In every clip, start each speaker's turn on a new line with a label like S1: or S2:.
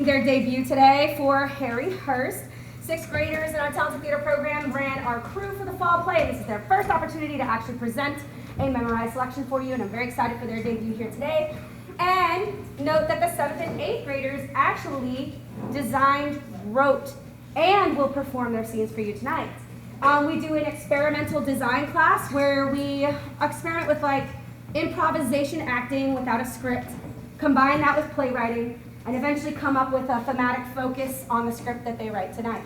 S1: Their debut today for Harry Hurst. Sixth graders in our talented theater program ran our crew for the fall play. This is their first opportunity to actually present a memorized selection for you, and I'm very excited for their debut here today. And note that the 7th and 8th graders actually designed, wrote, and will perform their scenes for you tonight. We do an experimental design class where we experiment with like improvisation acting without a script, combine that with playwriting, and eventually come up with a thematic focus on the script that they write tonight.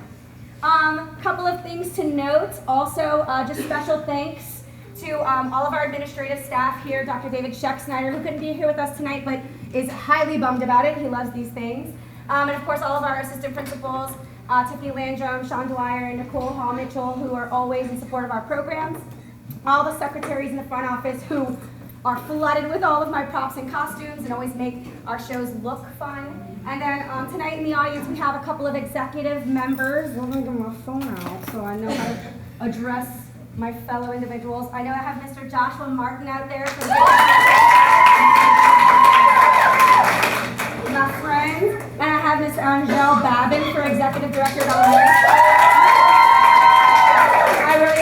S1: Couple of things to note. Also, just special thanks to all of our administrative staff here, Dr. David Scheck-Snyder, who couldn't be here with us tonight, but is highly bummed about it. He loves these things. And of course, all of our assistant principals, Tiffany Landrum, Sean Dwyer, and Nicole Hall-Mitchell, who are always in support of our programs. All the secretaries in the front office who are flooded with all of my props and costumes and always make our shows look fun. And then tonight in the audience we have a couple of executive members. Let me get my phone out so I know how to address my fellow individuals. I know I have Mr. Joshua Martin out there from my friend, and I have Ms. Angelle Babin for Executive Director of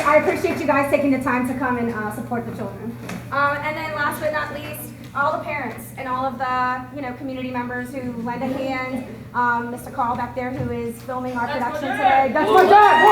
S1: I appreciate you guys taking the time to come and support the children. And then last but not least, all the parents and all of the community members who lend a hand. Mr. Carl back there who is filming our production today. That's my dad!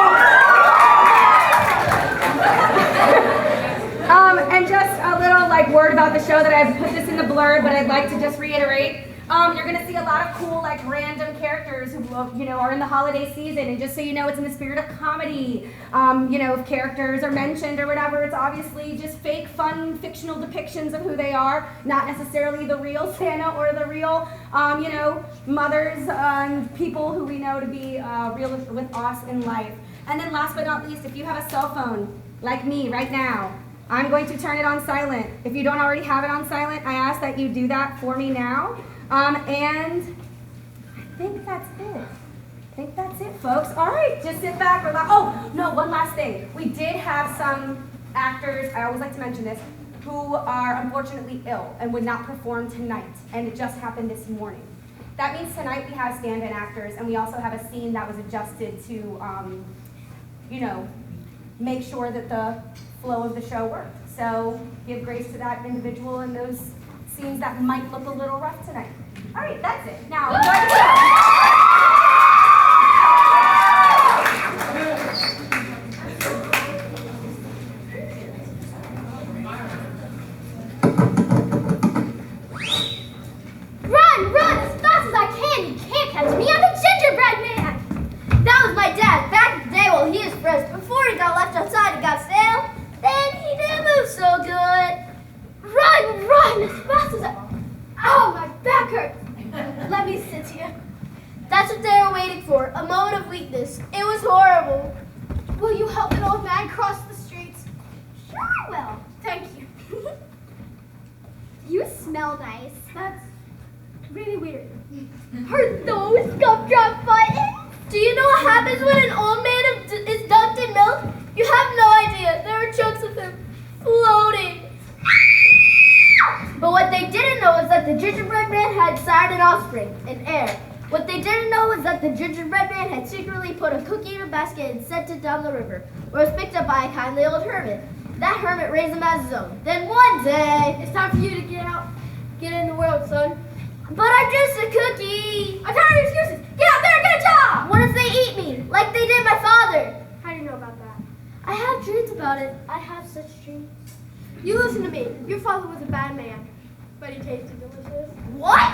S1: And just a little word about the show that I've put this in the blurb, but I'd like to just reiterate. You're going to see a lot of cool, random characters who, are in the holiday season. And just so you know, it's in the spirit of comedy. If characters are mentioned or whatever, it's obviously just fake, fun, fictional depictions of who they are, not necessarily the real Santa or the real, mothers and people who we know to be real with us in life. And then last but not least, if you have a cell phone, like me right now, I'm going to turn it on silent. If you don't already have it on silent, I ask that you do that for me now. And I think that's it. Folks. All right, just sit back, relax. Oh, no, one last thing. We did have some actors, I always like to mention this, who are unfortunately ill and would not perform tonight, and it just happened this morning. That means tonight we have stand-in actors, and we also have a scene that was adjusted to, make sure that the flow of the show worked. So give grace to that individual and those scenes that might look a little rough tonight. All right, that's it. Now, enjoy the show.
S2: Run as fast as I can. You can't catch me. I'm the gingerbread man. That was my dad back in the day while he was fresh. Before he got left outside and got stale, then he didn't move so good. Run as fast as I... Oh, my back hurts. Let me sit here. That's what they were waiting for, a moment of weakness. It was horrible. Will you help an old man cross the streets? Sure I will. Thank you. You smell nice. That's really weird. Are those gumdrop buttons? Do you know what happens when an old man is dunked in milk? You have no idea. There were chunks of him floating. But what they didn't know was that the gingerbread man had sired an offspring, an heir. What they didn't know was that the gingerbread man had secretly put a cookie in a basket and sent it down the river, where it was picked up by a kindly old hermit. That hermit raised him as his own. Then one day, it's time for you to get in the world, son. But I'm just a cookie. I'm tired of excuses. Get out there and get a job. What if they eat me, like they did my father? How do you know about that? I have dreams about it. I have such dreams. You listen to me. Your father was a bad man, but he tasted delicious. What?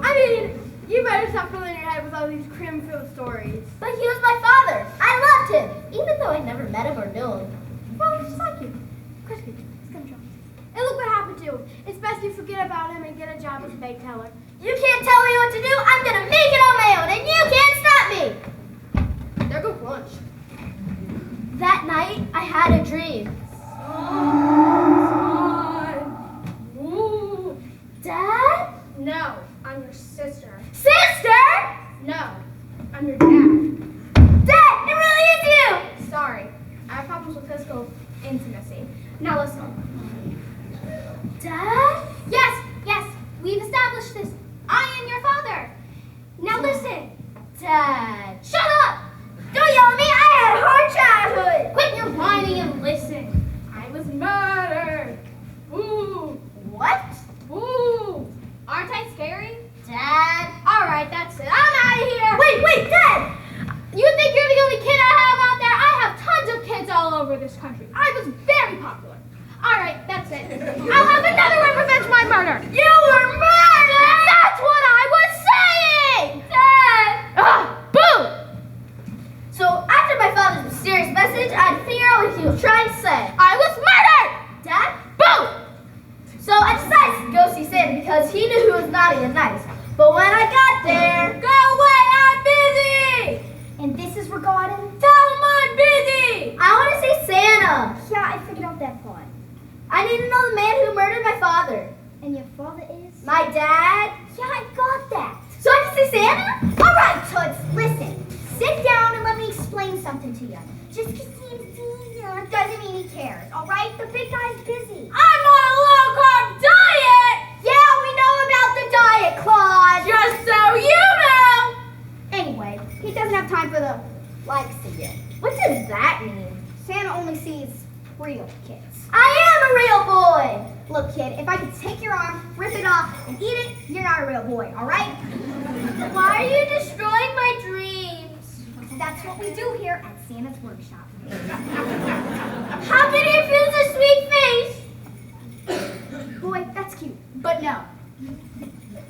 S2: I mean, you better stop filling your head with all these cream-filled stories. But he was my father. I loved him, even though I never met him or knew him. Well, just like you. Crispy. It's gonna drop. And look what happened to him. It's best you forget about him and get a job as a bank teller. You can't tell me what to do. I'm gonna make it on my own, and you can't stop me. There goes lunch. That night, I had a dream. Dad? No, I'm your sister. Sister? No, I'm your dad. Dad, it really is you! Sorry, I have problems with physical intimacy. Now listen. Dad? Yes, we've established this. I am your father. Now listen. Dad. Shut up! Don't yell at me, I had a hard childhood!
S3: Quit your whining and listen. I was murdered. Ooh.
S2: What?
S3: Ooh. Aren't I scary?
S2: Dad.
S3: Alright, that's it. I'm out of here.
S2: Wait, Dad!
S3: You think you're the only kid I have out there? I have tons of kids all over this country. I was very popular. Alright, that's it. I'll have another one revenge my murder.
S2: You were murdered!
S3: That's what I was saying!
S2: Dad!
S3: Boo!
S2: So after my father's mysterious message, I had to figure out what he was trying to say.
S3: I was murdered!
S2: Dad?
S3: Boo!
S2: So I decided to go see Santa because he knew who was naughty and nice. But when I got there,
S3: Go away, I'm busy!
S2: and this is regarding,
S3: Tell him I'm busy!
S2: I want to see Santa.
S4: Yeah, I figured out that part.
S2: I need to know the man who murdered my father.
S4: And your father is?
S2: My dad.
S4: Yeah, I got that.
S2: So I can see Santa?
S4: All right, Toots, listen. Sit down and let me explain something to you. Just because he's here doesn't mean he cares, all right? The big guy's busy.
S3: I'm on a low-carb diet!
S4: Yeah, we know about the diet, Claude.
S3: Just so you know!
S4: Anyway, he doesn't have time for the likes of you.
S2: What does that mean?
S4: Santa only sees real kids.
S2: I am a real boy.
S4: Look, kid, if I could take your arm, rip it off, and eat it, you're not a real boy, all right?
S2: Why are you destroying my dreams?
S4: That's what we do here at Santa's workshop.
S2: How can he refuse a sweet face?
S4: Boy, that's cute, but no.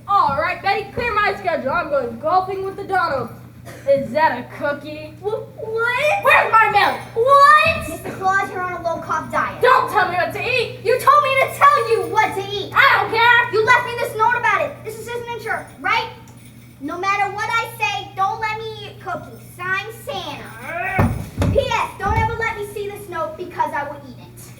S3: Alright, Betty, clear my schedule. I'm going golfing with the Donald. Is that a cookie?
S2: What?
S3: Where's my milk?
S2: What?
S4: Mr. Claus, you're on a low-carb diet.
S3: Don't tell me what to eat!
S4: You told me to tell you what to eat.
S3: I don't care!
S4: You left me this note about it. This is his signature, right? No matter what I say, don't let me eat cookies. Signed, Santa. P.S. Don't ever let me see this note because I will eat it.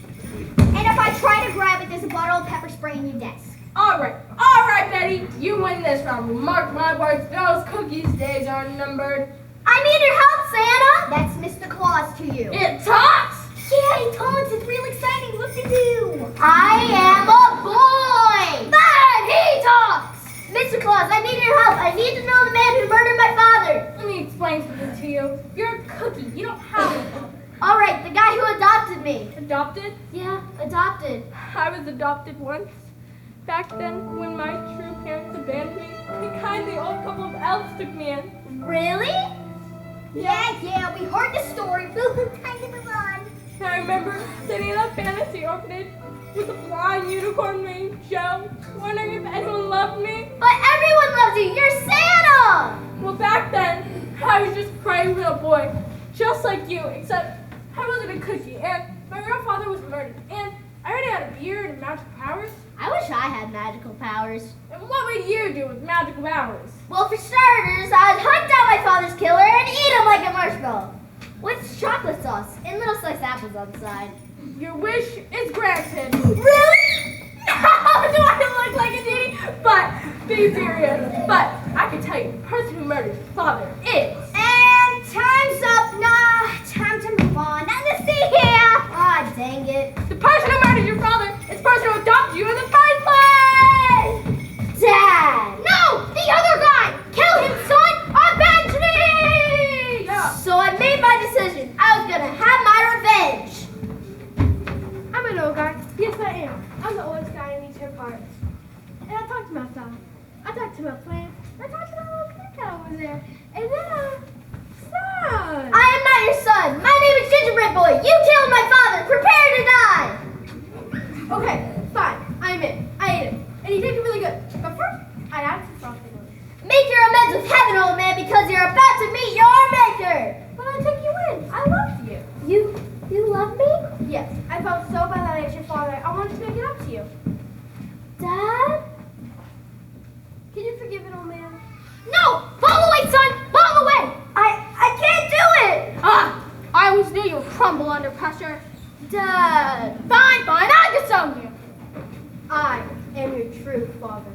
S4: And if I try to grab it, there's a bottle of pepper spray in your desk.
S3: Alright, Betty, you win this round. Mark my words, those cookies' days are numbered.
S2: I need your help, Santa.
S4: That's Mr. Claus to you.
S3: It talks!
S4: Yeah, he talks. It's real exciting. Look to do.
S2: I am a boy.
S3: Then he talks!
S2: Mr. Claus, I need your help. I need to know the man who murdered my father.
S3: Let me explain something to you. You're a cookie. You don't have a father.
S2: All right, the guy who adopted me.
S3: Adopted?
S2: Yeah, adopted.
S3: I was adopted once. Back then, when my true parents abandoned me, the kindly old couple of elves took me in.
S2: Really?
S4: Yeah, we heard the story. Time to move on.
S3: I remember sitting in a fantasy orphanage with a blind unicorn named Joe, wondering if anyone loved me.
S2: But everyone loves you. You're Santa.
S3: Well, back then, I was just a crying little boy, just like you, except I wasn't a cookie, and my real father was murdered, and I already had a beard and magical powers.
S2: I wish I had magical powers.
S3: And what would you do with magical powers?
S2: Well, for starters, I'd hunt down my father's killer and eat him like a marshmallow. With chocolate sauce and little sliced apples on the side.
S3: Your wish is granted.
S2: Really?
S3: Do I look like a genie? But be serious. But I can tell you, the person who murdered your father is.
S4: And time's up. Nah, time to move on. Nothing to see here. Ah, dang it.
S3: The person who murdered your father is the person who adopted you in the first place!
S2: Dad.
S3: No! The other guy! Kill him, son! Avenge me! Yeah.
S2: So I made my decision. I was gonna have my revenge.
S3: I'm an old guy. Yes, I am. I'm the oldest guy in these here parts. And I talked to my son. I talked to my plants. I talked to that little kid guy over there. And then, son!
S2: I am not your son. My name is Gingerbread Boy. You killed my father. Prepare to die.
S3: Okay, fine. I'm in. I ate him. And he tasted really good. But first, I added some frosting on it.
S2: Make your amends with heaven, old man, because you're about to meet your maker.
S3: But I took you in. I loved you.
S2: You love me?
S3: Yes, I felt so bad that I ate your father. I wanted to make it up to you.
S2: Dad?
S3: Can you forgive an old man?
S2: No! Fall away, son! Fall away! I can't do it!
S3: Ah! I always knew you would crumble under pressure.
S2: Dad.
S3: Fine, I'll disown you. I am your true father.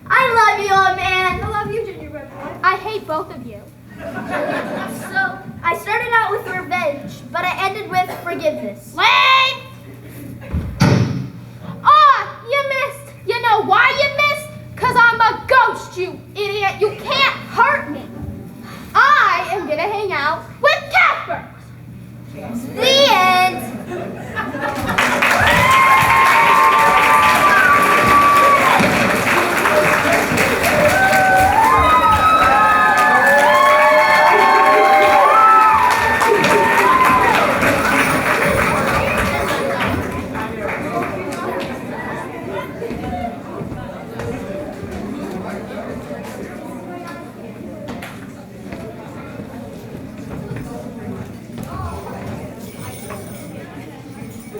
S2: I love you, old man.
S3: I love you, Gingerbread Boy. I hate both of you.
S2: So, I started out with revenge, but I ended with forgiveness.
S3: Wait! Ah, you missed. You know why you missed? 'Cause I'm a ghost, you idiot. You can't hurt me.
S2: I The end.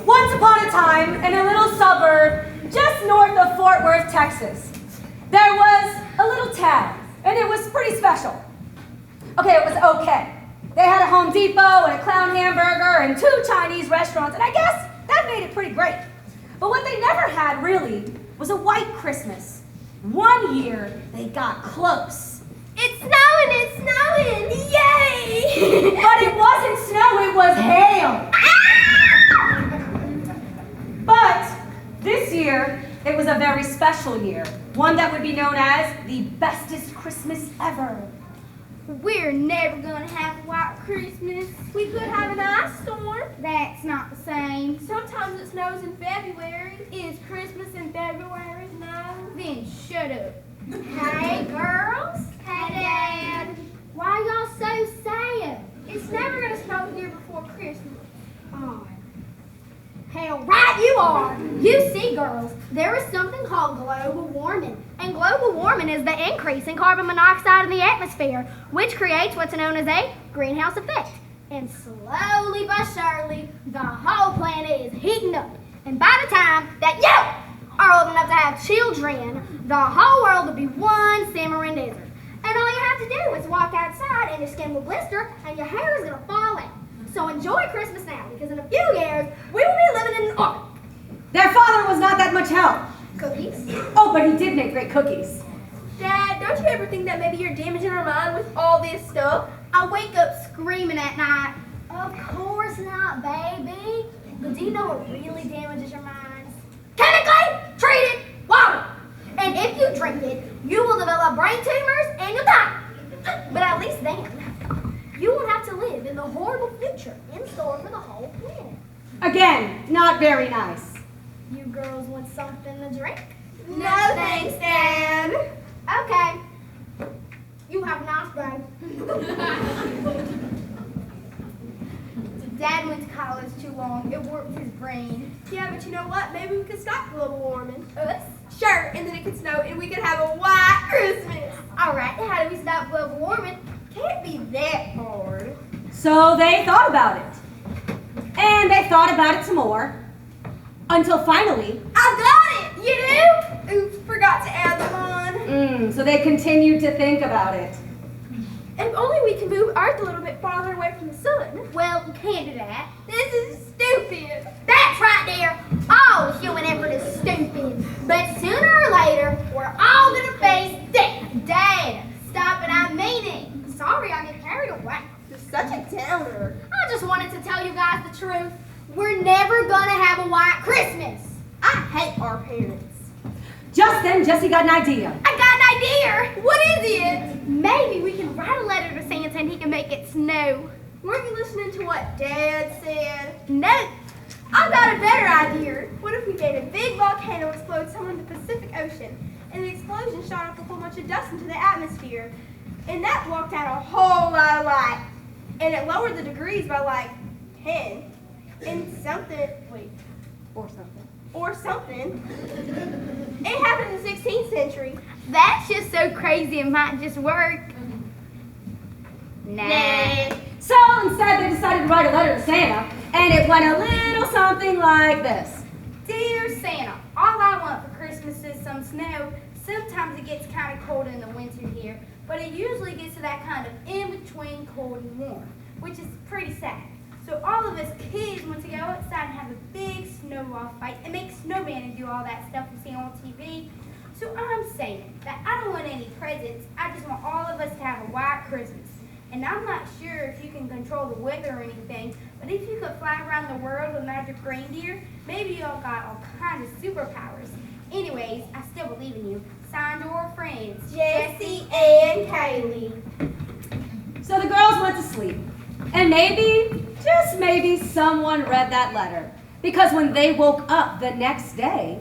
S1: Once upon a time, in a little suburb just north of Fort Worth, Texas, there was a little town, and it was pretty special. Okay, it was okay. They had a Home Depot and a Clown Hamburger and 2 Chinese restaurants, and I guess that made it pretty great. But what they never had, really, was a white Christmas. One year, they got close.
S3: It's snowing! It's snowing! Yay!
S1: But it wasn't snow, it was hail. But this year, it was a very special year. One that would be known as the bestest Christmas ever.
S3: We're never gonna have a white Christmas. We could have an ice storm.
S4: That's not the same.
S3: Sometimes it snows in February. Is Christmas in February? No. Then shut up.
S4: Hey, girls. Hey, Dad.
S3: Why y'all so sad? It's never gonna snow here before Christmas. Oh.
S2: Hell, right you are. You see, girls, there is something called global warming. And global warming is the increase in carbon monoxide in the atmosphere, which creates what's known as a greenhouse effect. And slowly but surely, the whole planet is heating up. And by the time that you are old enough to have children, the whole world will be one simmering desert. And all you have to do is walk outside and your skin will blister and your hair is going to fall out. So enjoy Christmas now, because in a few years, we will be living in an oven.
S1: Their father was not that much help.
S2: Cookies?
S1: Oh, but he did make great cookies.
S3: Dad, don't you ever think that maybe you're damaging our mind with all this stuff?
S2: I wake up screaming at night. Of course not, baby. But do you know what really damages your minds? Chemically treated water. And if you drink it, you will develop brain tumors and you'll die. But at least then, you won't have to live in the horrible future in store for the whole planet.
S1: Again, not very nice.
S2: You girls want something to drink?
S3: No thanks, Dad.
S2: Okay. You have a nice day. Dad went to college too long. It warped his brain.
S3: Yeah, but you know what? Maybe we could stop global warming.
S2: Us?
S3: Sure, and then it could snow and we could have a white Christmas.
S2: All right, how do we stop global warming?
S3: Can't be that hard.
S1: So they thought about it. And they thought about it some more. Until finally,
S3: I got it! You do? Oops, forgot to add them on.
S1: so they continued to think about it.
S3: If only we can move Earth a little bit farther away from the sun.
S2: Well, we can't do that.
S3: This is stupid.
S2: That's right there. All human effort is stupid. But sooner or later, we're all gonna face death. Dad, stop it, I mean it. Sorry, I get carried away.
S3: You're such a downer.
S2: I just wanted to tell you guys the truth. We're never gonna have a white Christmas.
S3: I hate our parents.
S1: Just then, Jessie got an idea.
S2: I got an idea.
S3: What is it?
S2: Maybe we can write a letter to Santa and he can make it snow.
S3: Weren't you listening to what Dad said?
S2: No.
S3: I got a better idea. What if we made a big volcano explode somewhere in the Pacific Ocean, and the explosion shot off a whole bunch of dust into the atmosphere, and that blocked out a whole lot of light, and it lowered the degrees by like 10, and something, wait, or something. It happened in the 16th century.
S2: That's just so crazy it might just work. Nah.
S1: So instead, they decided to write a letter to Santa, and it went a little something like this.
S2: Dear Santa, all I want for Christmas is some snow. Sometimes it gets kind of cold in the winter here, but it usually gets to that kind of in-between cold and warm, which is pretty sad. So all of us kids want to go outside and have a big snowball fight and make snowman and do all that stuff we see on TV. So I'm saying that I don't want any presents. I just want all of us to have a white Christmas. And I'm not sure if you can control the weather or anything, but if you could fly around the world with magic reindeer, maybe y'all got all kinds of superpowers. Anyways, I still believe in you. Signed, your friends,
S3: Jessie and Kaylee.
S1: So the girls went to sleep. And maybe, just maybe someone read that letter. Because when they woke up the next day,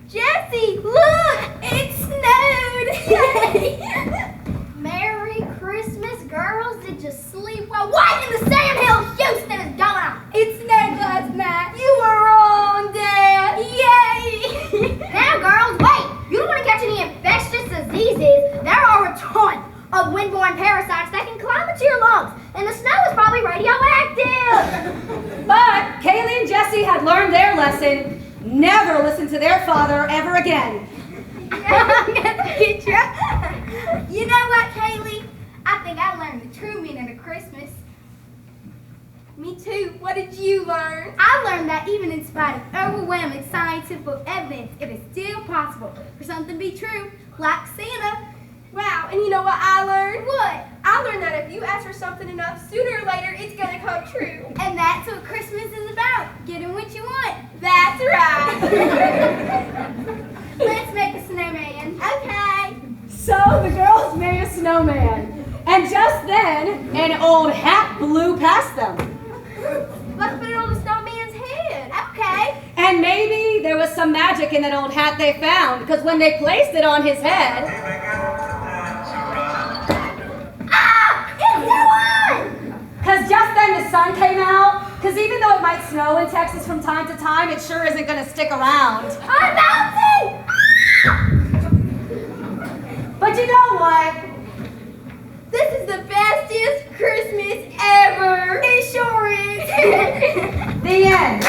S2: Jesse, look! It snowed! Yay! Merry Christmas, girls. Did you sleep well? What in the sandhill Houston is going on? It snowed last night. You were wrong, Dad. Yay! Now, girls, wait. You don't want to catch any infectious diseases. There are a ton of windborne parasites that can climb into your lungs. And the snow is probably radioactive.
S1: but Kaylee and Jesse had learned their lesson. Never listen to their father ever again.
S2: You know what, Kaylee? I think I learned the true meaning of Christmas. Me too. What did you learn? I learned that even in spite of overwhelming scientific evidence, it is still possible for something to be true, like Santa.
S3: Wow, and you know what I learned?
S2: What?
S3: I learned that if you ask for something enough, sooner or later it's gonna come true.
S2: And that's what Christmas is about, getting what you want.
S3: That's right.
S2: Let's make a snowman. Okay.
S1: So the girls made a snowman. And just then, an old hat blew past them.
S3: Let's put it on the snowman's head.
S2: Okay.
S1: And maybe there was some magic in that old hat they found, because when they placed it on his head, because just then the sun came out, because even though it might snow in Texas from time to time, it sure isn't going to stick around.
S2: I'm bouncing!
S1: But you know what?
S3: This is the bestest Christmas ever.
S2: It sure is.
S1: The end.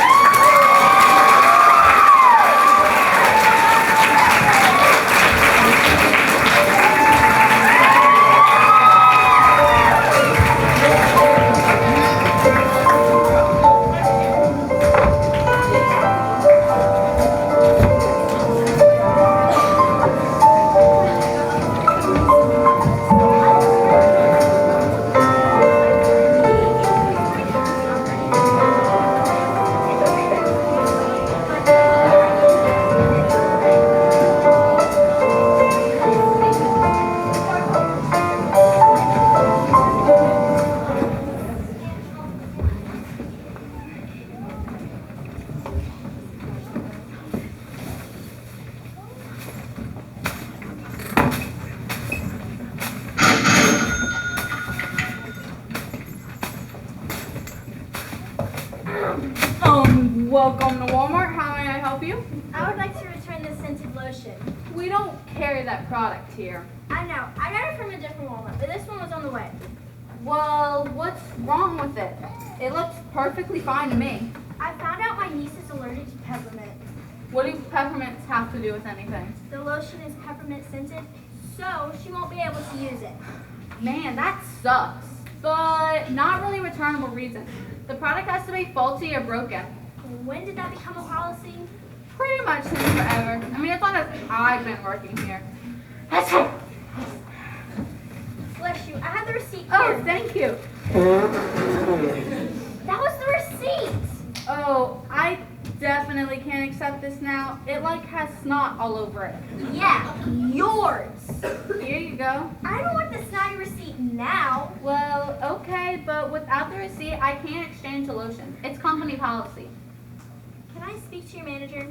S5: Welcome to Walmart. How may I help you?
S2: I would like to return this scented lotion.
S5: We don't carry that product here.
S2: I know. I got it from a different Walmart, but this one was on the way.
S5: Well, what's wrong with it? It looks perfectly fine to me.
S2: I found out my niece is allergic to peppermint.
S5: What do peppermints have to do with anything?
S2: The lotion is peppermint scented, so she won't be able to use it.
S5: Man, that sucks. But not really returnable reason. The product has to be faulty or broken.
S2: When did that become a policy?
S5: Pretty much since forever. I mean, as long as I've been working here.
S2: Bless you. I have the receipt here.
S5: Oh, thank you.
S2: That was the receipt.
S5: Oh, I definitely can't accept this now. It has snot all over it.
S2: Yeah, yours.
S5: Here you go.
S2: I don't want the snotty receipt now.
S5: Well, okay, but without the receipt, I can't exchange the lotion. It's company policy.
S2: Can I speak to your manager?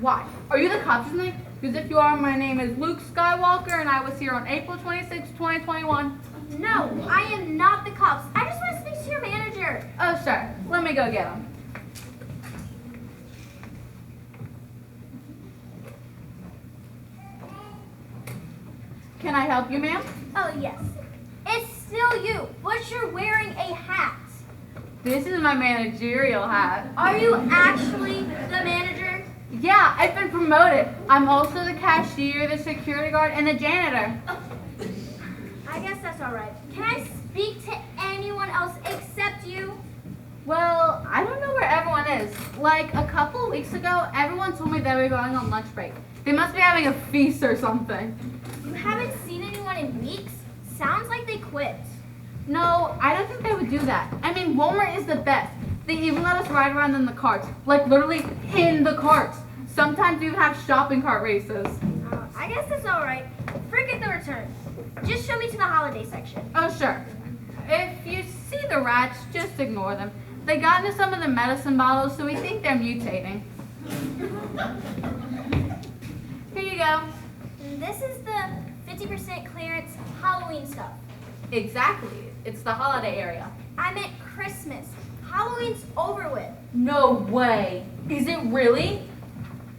S5: Why? Are you the cops or something? Because if you are, my name is Luke Skywalker, and I was here on April 26, 2021.
S2: No, I am not the cops. I just want to speak to your manager.
S5: Oh, sure. Let me go get him. Can I help you, ma'am?
S2: Oh, yes. It's still you, but you're wearing a hat.
S5: This is my managerial hat.
S2: Are you actually the manager?
S5: Yeah, I've been promoted. I'm also the cashier, the security guard, and the janitor.
S2: I guess that's all right. Can I speak to anyone else except you?
S5: Well, I don't know where everyone is. Like, a couple of weeks ago, everyone told me they were going on lunch break. They must be having a feast or something.
S2: You haven't seen anyone in weeks? Sounds like they quit.
S5: No, I don't think they would do that. I mean, Walmart is the best. They even let us ride around in the carts. Like, literally in the carts. Sometimes we have shopping cart races.
S2: I guess that's all right. Forget the returns. Just show me to the holiday section.
S5: Oh, sure. If you see the rats, just ignore them. They got into some of the medicine bottles, so we think they're mutating. Here you go.
S4: This is the 50% clearance Halloween stuff.
S5: Exactly. It's the holiday area.
S4: I meant Christmas. Halloween's over with.
S5: No way. Is it really?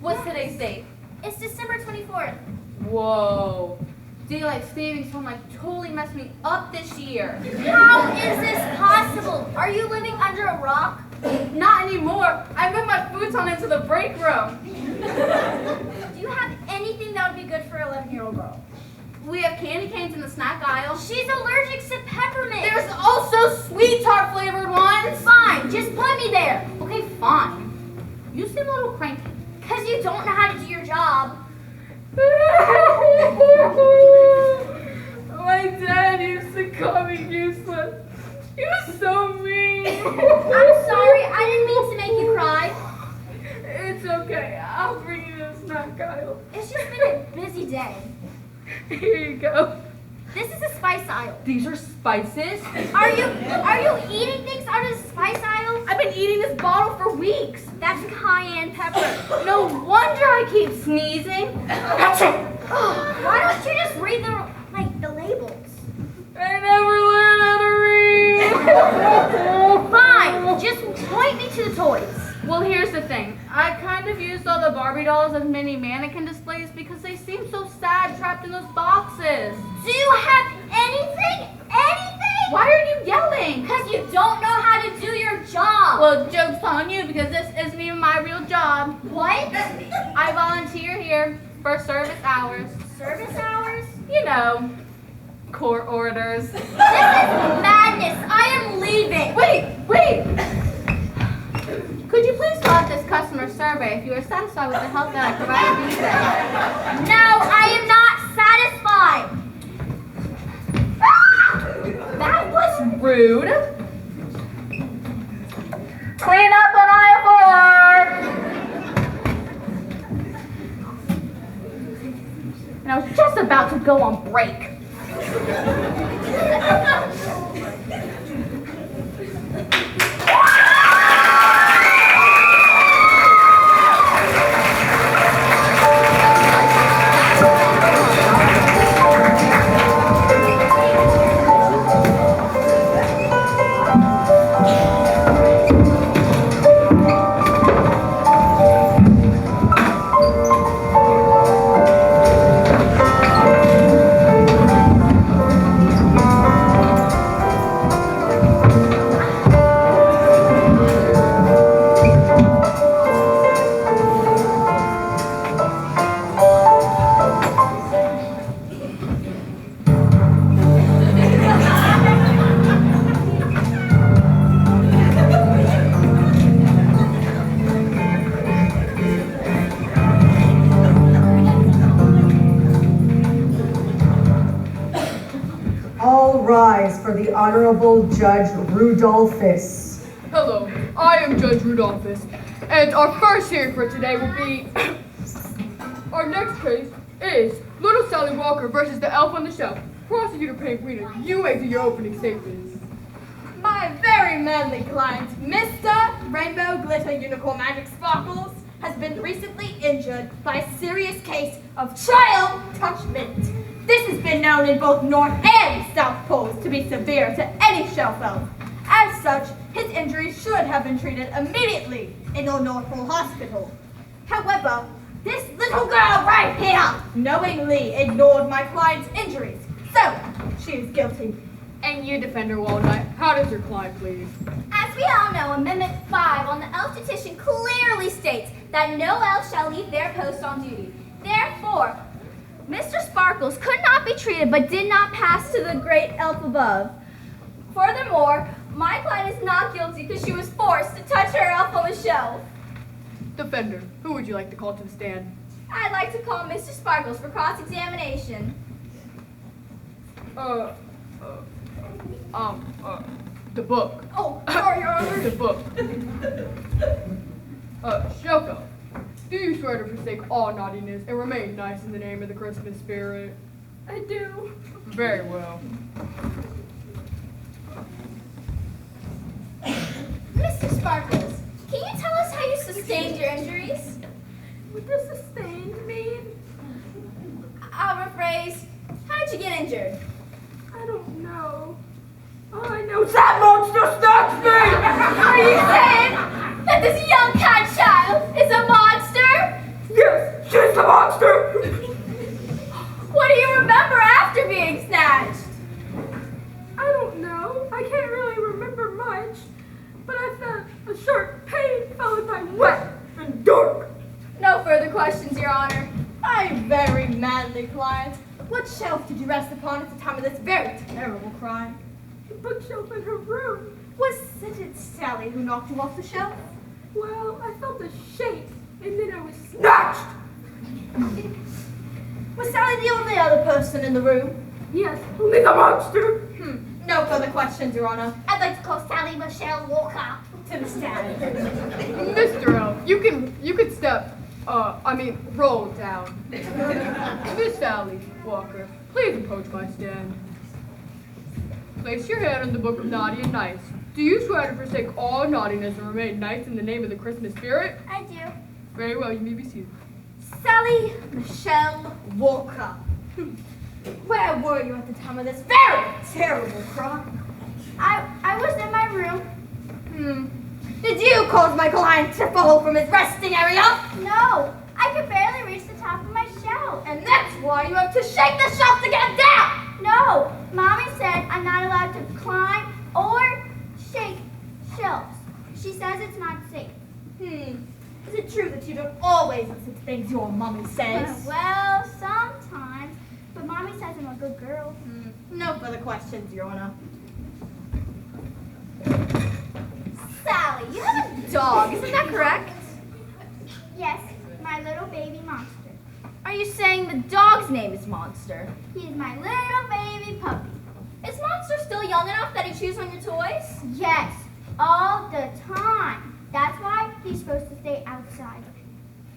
S5: What's today's date?
S4: It's December 24th.
S5: Whoa. Daylight savings time totally messed me up this year.
S4: How is this possible? Are you living under a rock?
S5: Not anymore. I moved my futon into the break room.
S4: Do you have anything that would be good for an 11-year-old girl?
S5: We have candy canes in the snack aisle.
S4: She's allergic to peppermint.
S5: There's also sweet tart flavored ones.
S4: Fine, just put me there.
S5: Okay, fine. You seem a little cranky.
S4: Because you don't know how to do your job.
S5: My dad used to call me useless. He was so mean.
S4: I'm sorry, I didn't mean to make you cry.
S5: It's okay. I'll bring you the snack aisle.
S4: It's just been a busy day.
S5: Here you go.
S4: This is the spice aisle.
S5: These are spices?
S4: Are you eating things out of the spice aisle?
S5: I've been eating this bottle for weeks.
S4: That's cayenne pepper.
S5: No wonder I keep sneezing.
S4: Why don't you just read the labels?
S5: I never learned how to read.
S4: Fine, just point me to the toys.
S5: Well, here's the thing. I kind of used all the Barbie dolls as mini mannequin displays because they seem so sad trapped in those boxes.
S4: Do you have anything? Anything?
S5: Why are you yelling?
S4: Because you don't know how to do your job.
S5: Well, joke's on you because this isn't even my real job.
S4: What?
S5: I volunteer here for service hours.
S4: Service hours?
S5: You know, court orders.
S4: This is madness. I am leaving.
S5: Wait! Could you please fill out this customer survey if you are satisfied with the help that I provided you today?
S4: No, I am not satisfied.
S5: That was rude. Clean up on aisle 4. And I was just about to go on break.
S6: For the Honorable Judge Rudolphus.
S7: Hello, I am Judge Rudolphus, and our first hearing for today will be... Our next case is Little Sally Walker versus the Elf on the Shelf. Prosecutor Penguina, you may do your opening statements.
S3: My very manly client, Mr. Rainbow Glitter Unicorn Magic Sparkles, has been recently injured by a serious case of child touchment. This has been known in both North and South Poles to be severe to any shelf elf. As such, his injuries should have been treated immediately in the North Pole Hospital. However, this little girl right here knowingly ignored my client's injuries, so she is guilty.
S7: And you, Defender Waldnight, how does your client plead?
S4: As we all know, Amendment 5 on the elf petition clearly states that no elf shall leave their post on duty. Therefore, Mr. Sparkles could not be treated but did not pass to the great elf above. Furthermore, my client is not guilty because she was forced to touch her elf on the shelf.
S7: Defender, who would you like to call to the stand?
S4: I'd like to call Mr. Sparkles for cross-examination.
S7: The book.
S3: Oh, sorry, Your Honor.
S7: The book. Shoko, do you swear to forsake all naughtiness and remain nice in the name of the Christmas spirit?
S3: I do.
S7: Very well. don't know. All I know is that monster snatched me!
S2: Are you saying that this young cat child is a monster?
S7: Yes, she's the monster!
S2: What do you remember after being snatched?
S7: I don't know. I can't really remember much. But I felt a sharp pain followed by wet and dark.
S2: No further questions, Your Honor. My very manly client. What shelf did you rest upon at the time of this very terrible crime?
S7: The bookshelf in her room.
S2: Was it Sally who knocked you off the shelf?
S7: Well, I felt a shake, and then I was snatched!
S2: Was Sally the only other person in the room?
S7: Yes, only the monster!
S2: No further questions, Your Honor.
S4: I'd like to call Sally Michelle Walker.
S2: To the stand.
S7: Mr. Elf, you can step, roll down. Miss Sally Walker, please approach my stand. Place your hand on the book of naughty and nice. Do you swear to forsake all naughtiness and remain nice in the name of the Christmas spirit?
S4: I do.
S7: Very well, you may be seated.
S2: Sally Michelle Walker. Where were you at the time of this very terrible crime?
S4: I was in my room.
S2: Did you cause my client to fall from his resting area?
S4: No, I could barely reach the top of my shelf.
S2: And that's why you have to shake the shelf to get down!
S4: No, Mommy said I'm not allowed to climb or shake shelves. She says it's not safe.
S2: Is it true that you don't always listen to things your mommy says?
S4: Well, sometimes. But Mommy says I'm a good girl.
S2: No further questions, Your Honor.
S4: Sally,
S2: You have a dog, isn't that correct?
S4: Yes, my little baby monster.
S2: Are you saying the dog's name is Monster?
S4: He's my little baby puppy.
S2: Is Monster still young enough that he chews on your toys?
S4: Yes, all the time. That's why he's supposed to stay outside.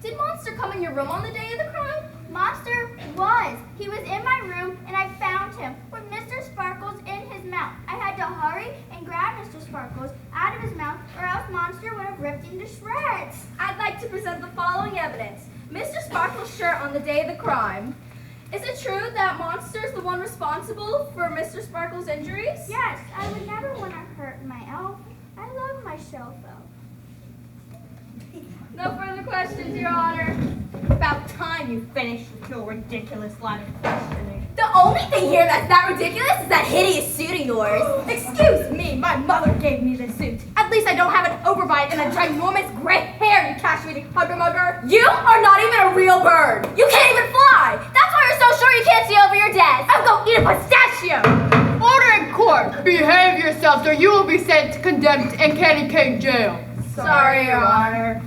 S2: Did Monster come in your room on the day of the crime?
S4: Monster was. He was in my room and I found him with Mr. Sparkles in his mouth. I had to hurry and grab Mr. Sparkles out of his mouth or else Monster would have ripped into shreds.
S2: I'd like to present the following evidence. Mr. Sparkle's shirt on the day of the crime. Is it true that Monster's the one responsible for Mr. Sparkle's injuries?
S4: Yes, I would never want to hurt my elf. I love my shelf elf.
S2: No further questions, Your Honor. About time you finished with your ridiculous line of questioning. The only thing here that's that ridiculous is that hideous suit of yours. Excuse me, my mother gave me this suit. At least I don't have an overbite and a ginormous gray hair, you cash-eating hugger-mugger. You are not even a real bird. You can't even fly. That's why you're so sure you can't see over your desk. I'll go eat a pistachio.
S7: Order in court! Behave yourselves or you will be sent to condemned in Candy Cane Jail.
S2: Sorry, Your Honor.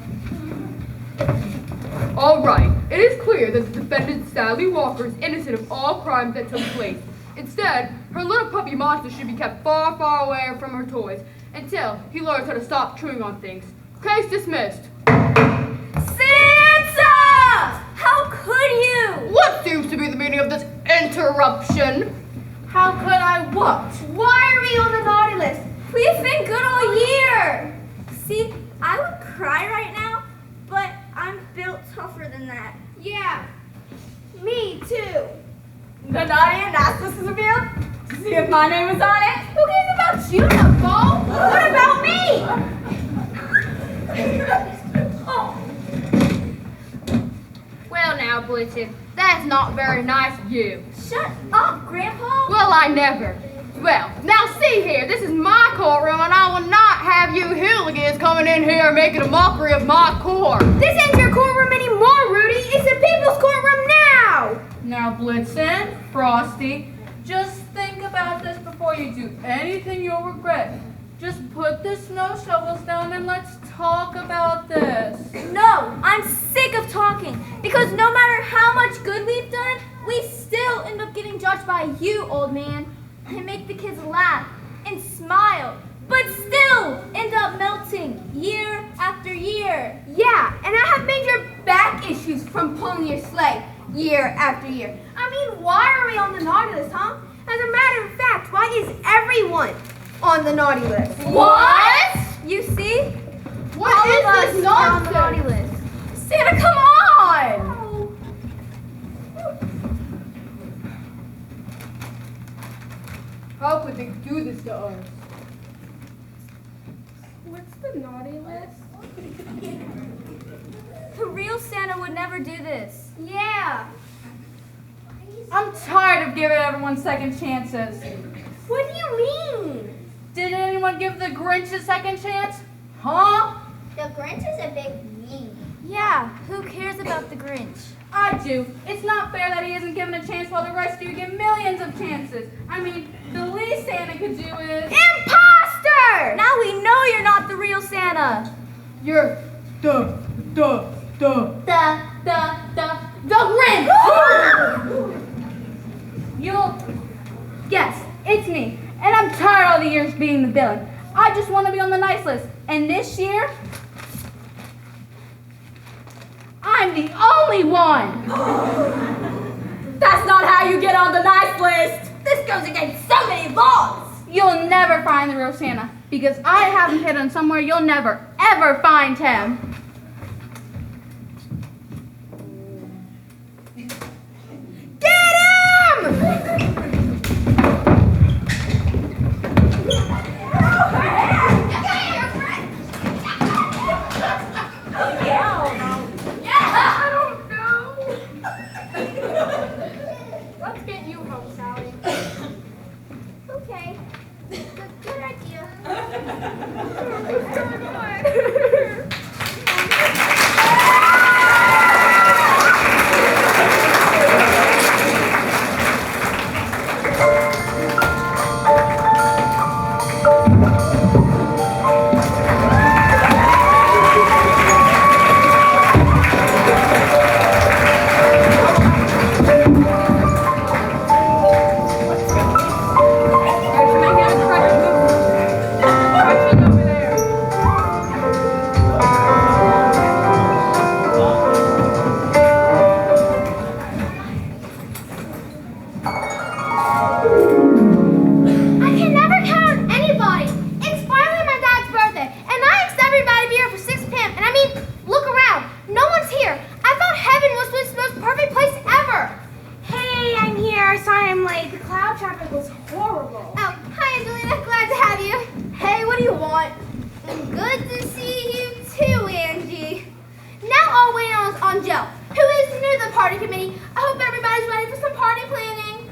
S7: All right, it is clear that the defendant Sally Walker is innocent of all crimes that took place. Instead, her little puppy Monster should be kept far, far away from her toys until he learns how to stop chewing on things. Case dismissed.
S2: Santa! How could you?
S7: What seems to be the meaning of this interruption?
S2: How could I what? Why are we on the naughty list? We've been good all year. See, I would cry right now, but I'm built tougher than that.
S4: Yeah, me too.
S2: The naughty analysis is revealed. See if my name was on it. Who cares about you, Nicole? What about me?
S7: Well now, Blitzen, that's not very nice of you.
S2: Shut up, Grandpa.
S7: Well, I never. Well, now see here, this is my courtroom and I will not have you hooligans coming in here making a mockery of my court.
S2: This ain't your courtroom anymore, Rudy. It's the people's courtroom now.
S5: Now, Blitzen, Frosty, just think about this before you do anything you'll regret. Just put the snow shovels down and let's talk about this.
S2: No, I'm sick of talking because no matter how much good we've done, we still end up getting judged by you, old man. I make the kids laugh and smile, but still end up melting year after year.
S3: Yeah, and I have major back issues from pulling your sleigh year after year. I mean, why are we on the naughty list, huh? As a matter of fact, why is everyone on the naughty list?
S2: What?
S3: You see?
S7: What
S3: All
S7: is
S3: of us
S7: this
S3: are on the naughty
S7: nonsense?
S3: list.
S2: Santa, come on!
S7: How could they do this to us?
S3: What's the naughty list?
S2: The real Santa would never do this.
S4: Yeah.
S5: I'm tired of giving everyone second chances.
S4: What do you mean?
S5: Did anyone give the Grinch a second chance? Huh?
S4: The Grinch is a big meanie.
S2: Yeah, who cares about the Grinch?
S5: I do. It's not fair that he isn't given a chance while the rest of you get millions of chances. I mean, the least Santa could do is...
S2: Imposter! Now we know you're not the real Santa.
S7: You're the
S5: Grinch! You'll guess, it's me. And I'm tired all the years being the villain. I just want to be on the nice list. And this year, I'm the only one.
S1: That's not how you get on the nice list. This goes against so many laws.
S5: You'll never find the real Santa because I have him hidden somewhere you'll never, ever find him.
S3: Let's get you home, Sally.
S4: Okay. Good idea.
S3: I can never count on anybody. It's finally my dad's birthday, and I asked everybody to be here for 6 p.m. And I mean, look around. No one's here. I thought heaven was the most perfect place ever.
S4: Hey, I'm here. Sorry I'm late. The cloud traffic was horrible.
S3: Oh, hi, Angelina. Glad to have you.
S2: Hey, what do you want?
S3: Good to see you too, Angie. Now I'll wait on Joe, who is new to the party committee. I hope everybody's ready for some party planning.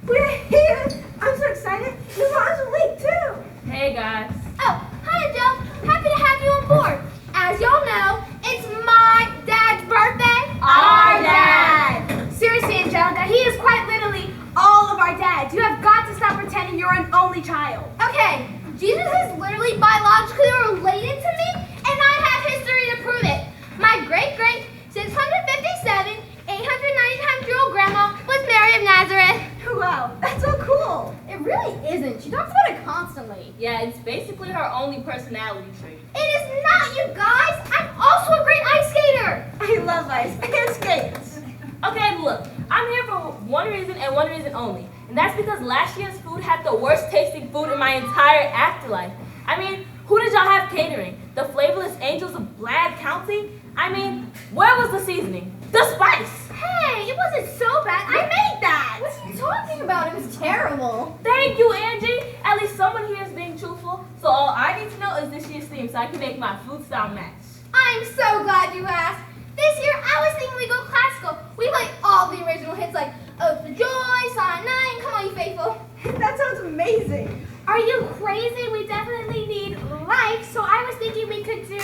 S4: We're here. I'm so excited. The moms are late too.
S5: Hey guys.
S3: Oh, hi, Joe. Happy to have you on board. As y'all know, it's my dad's birthday.
S1: Our dad. Seriously, Angelica, he is quite literally all of our dads. You have got to stop pretending you're an only child.
S3: Okay, Jesus is literally biologically related to me, and I have history to prove it. My great-great 657, 890-year-old grandma was Mary of Nazareth.
S1: Wow, that's so cool.
S2: It really isn't. She talks about it constantly.
S8: Yeah, it's basically her only personality trait.
S3: It is not, you guys. I'm also a great ice skater.
S1: I love ice and skates.
S8: Okay, look, I'm here for one reason and one reason only. And that's because last year's food had the worst tasting food in my entire afterlife. I mean, who did y'all have catering? The flavorless angels of Blad County? I mean, where was the seasoning? The spice!
S3: Hey, it wasn't so bad. I made that.
S2: What are you talking about? It was terrible.
S8: Thank you, Angie. At least someone here is being truthful. So all I need to know is this year's theme so I can make my food style match.
S3: I'm so glad you asked. This year, I was thinking we go classical. We play all the original hits like Oath of Joy, Silent Night, Come On You Faithful.
S1: That sounds amazing.
S3: Are you crazy? We definitely need life. So I was thinking we could do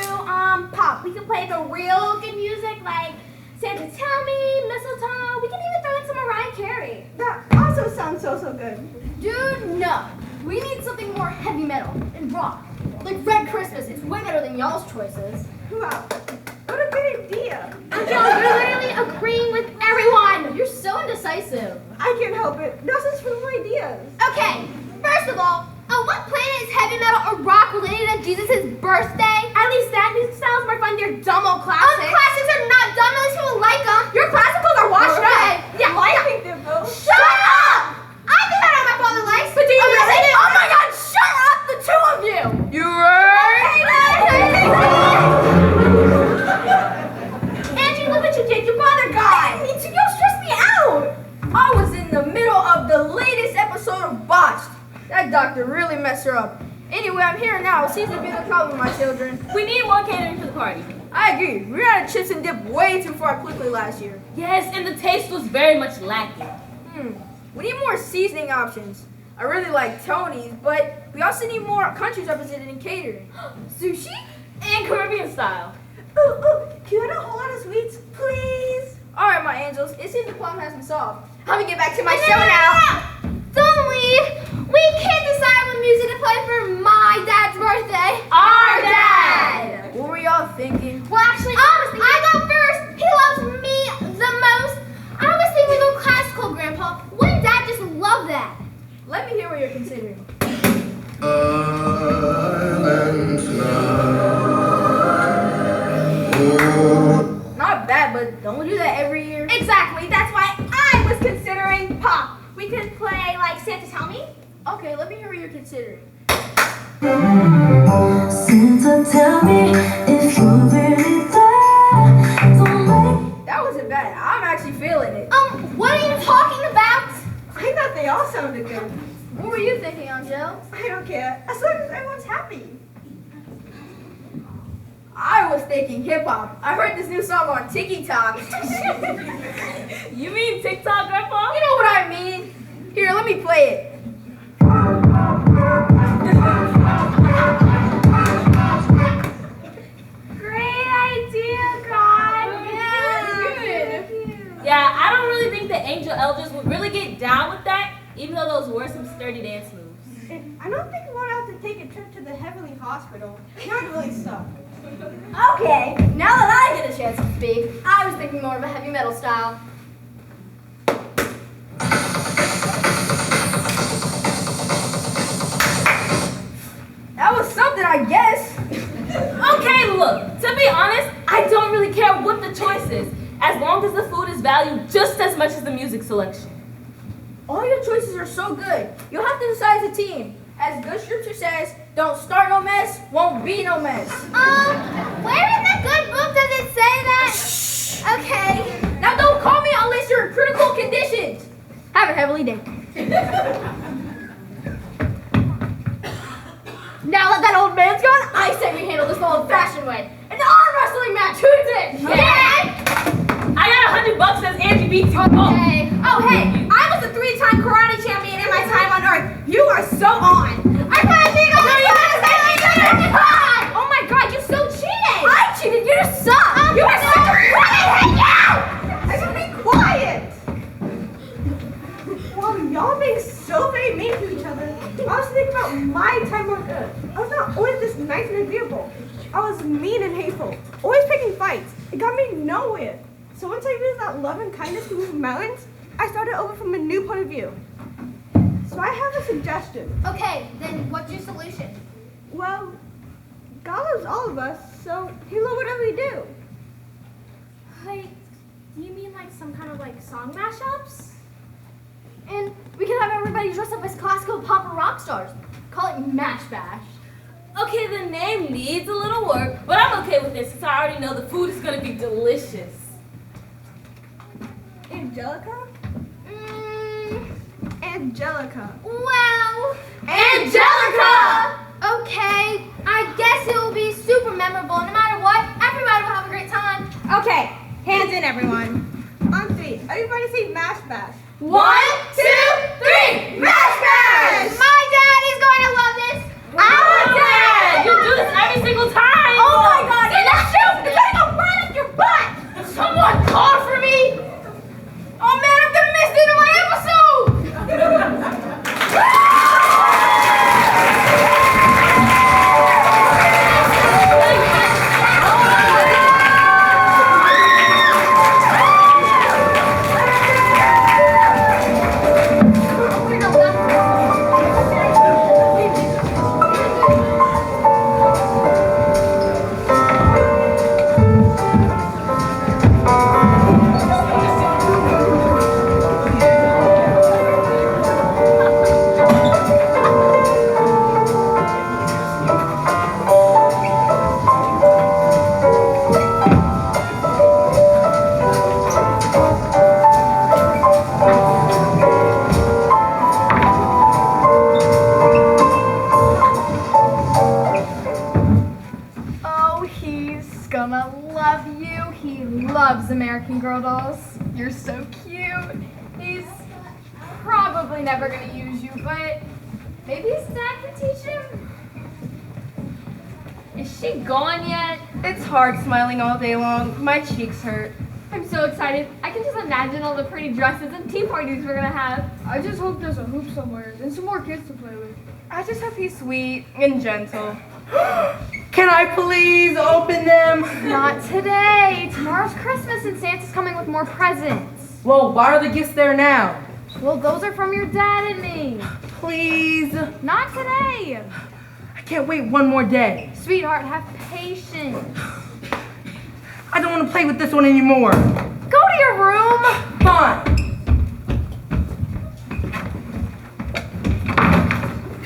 S3: pop. We could play the real good music like Santa Tell Me, Mistletoe. We can even throw in some Mariah Carey.
S1: That also sounds so good.
S2: Dude, no. We need something more heavy metal and rock. Like Red Christmas. It's way better than y'all's choices.
S1: Wow, what a great idea.
S3: Angela, you're literally agreeing with everyone.
S2: You're so indecisive.
S1: I can't help it. Nelson's full of ideas.
S3: Okay, first of all, on what planet is heavy metal or rock related to Jesus' birthday? At least that music style is more fun than your dumb old classics. Classics are not dumb unless people like them.
S1: Your classicals are washed
S3: Okay,
S1: up.
S3: yeah,
S1: I
S3: yeah.
S1: think they're both.
S3: Shut up! I think I know my father likes. But do you
S1: really?
S3: Oh my God! Shut up, the two of you!
S7: You right?
S1: Angie, look what you did. You bothered guy. Me too. You stressed me out.
S2: I was in the middle of the latest episode of Botched. That doctor really messed her up. Anyway, I'm here now. It seems to be the problem, my children.
S8: We need more catering for the party.
S2: I agree. We ran out of chips and dip way too far quickly last year.
S8: Yes, and the taste was very much lacking.
S2: We need more seasoning options. I really like Tony's, but we also need more countries represented in catering.
S8: Sushi? And Caribbean style.
S4: Ooh, can you add a whole lot of sweets, please?
S2: All right, my angels. It seems the problem has been solved. Let me get back to my show now.
S3: Don't leave. We can't decide what music to play for my dad's birthday.
S8: Our dad!
S2: What were y'all thinking?
S3: Well, actually, I go first. He loves me the most. I was thinking we go classical, Grandpa. Wouldn't Dad just love that?
S2: Let me hear what you're considering. Not bad, but don't we do that every year?
S4: Exactly. That's why I was considering pop. We could play like Santa Tell Me.
S2: Okay, let me hear what you're considering.
S9: Santa, tell me if you're really there. Don't
S2: That wasn't bad. I'm actually feeling it.
S3: What are you talking about?
S4: I thought they all sounded good.
S2: What were you thinking, Angel?
S4: I don't care. As long as everyone's happy.
S2: I was thinking hip hop. I heard this new song on TikTok.
S8: You mean TikTok, Grandpa?
S2: You know what I mean? Here, let me play it.
S4: Great idea, God.
S8: Yeah, I don't really think the angel elders would really get down with that, even though those were some sturdy dance moves.
S4: I don't think we want to have to take a trip to the Heavenly Hospital. That would really suck.
S2: Okay, now that I get a chance to speak, I was thinking more of a heavy metal style. That was something, I guess.
S8: Okay, look, to be honest, I don't really care what the choice is, as long as the food is valued just as much as the music selection.
S2: All your choices are so good. You'll have to decide as a team. As good scripture says, don't start no mess, won't be no mess.
S3: Where in the good book does it say that? Okay.
S2: Now don't call me unless you're in critical conditions. Have a heavenly day. Now that old man's gone, I say we handle this the old-fashioned way. An arm wrestling match, who's in?
S8: Yeah. I got $100 as Angie beats you.
S3: Okay.
S4: Oh, hey, I was a 3-time karate champion in my time on Earth. You are so on. I thought you Oh my God, you so cheated. I cheated. You just suck. You are such a I hate you. I should be quiet. Well, y'all being so very mean to each other. I was thinking about my time on Earth. I was not always this nice and agreeable. I was mean and hateful, always picking fights. It got me nowhere. So once I used that love and kindness to move mountains, I started over from a new point of view. So I have a suggestion.
S3: Okay, then what's your solution?
S4: Well, God loves all of us, so He'll love whatever we do.
S3: Like, do you mean like some kind of like song mashups? And we can have everybody dress up as classical pop or rock stars. Call it Mash Bash.
S8: Okay, the name needs a little work, but I'm okay with it since I already know the food is gonna be delicious.
S4: Angelica? Angelica.
S3: Well,
S2: Angelica!
S3: okay, I guess it will be super memorable. No matter what, everybody will have a great time.
S4: Okay, hands in, everyone. On 3, everybody say Mash Bash.
S2: 1, 2, 3, Mash Bash!
S3: My dad is going to love this.
S8: Our dad! You do this every single time!
S2: Oh my God! That's true! It's gonna go right up your butt! Someone call for me! Oh man, I'm gonna miss the end of my episode!
S3: We're not looking girl dolls. You're so cute. He's probably never gonna use you, but maybe his dad can teach him.
S10: Is she gone yet? It's hard smiling all day long. My cheeks hurt.
S3: I'm so excited. I can just imagine all the pretty dresses and tea parties we're gonna have.
S7: I just hope there's a hoop somewhere and some more kids to play with.
S10: I just hope he's sweet and gentle.
S11: Can I please open them?
S3: Not today. Tomorrow's Christmas and Santa's coming with more presents.
S11: Well, why are the gifts there now?
S3: Well, those are from your dad and me.
S11: Please.
S3: Not today.
S11: I can't wait one more day.
S3: Sweetheart, have patience.
S11: I don't want to play with this one anymore.
S3: Go to your room.
S11: Fine.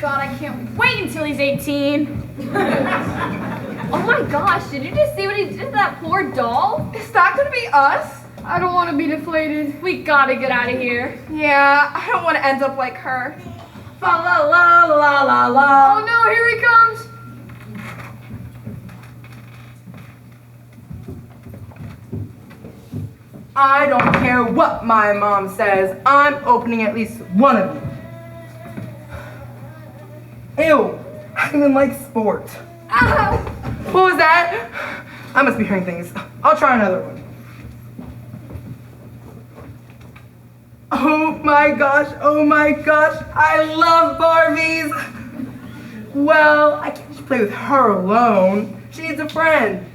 S3: God, I can't wait until he's 18. Oh my gosh, did you just see what he did to that poor doll?
S10: Is that gonna be us?
S7: I don't want to be deflated.
S3: We gotta get out of here.
S10: Yeah, I don't want to end up like her.
S11: Fa la la la la la.
S7: Oh no, here he comes.
S11: I don't care what my mom says. I'm opening at least one of them. Ew, I don't even like sport.
S3: Ow!
S11: What was that? I must be hearing things. I'll try another one. Oh my gosh, I love Barbies. Well, I can't just play with her alone. She needs a friend.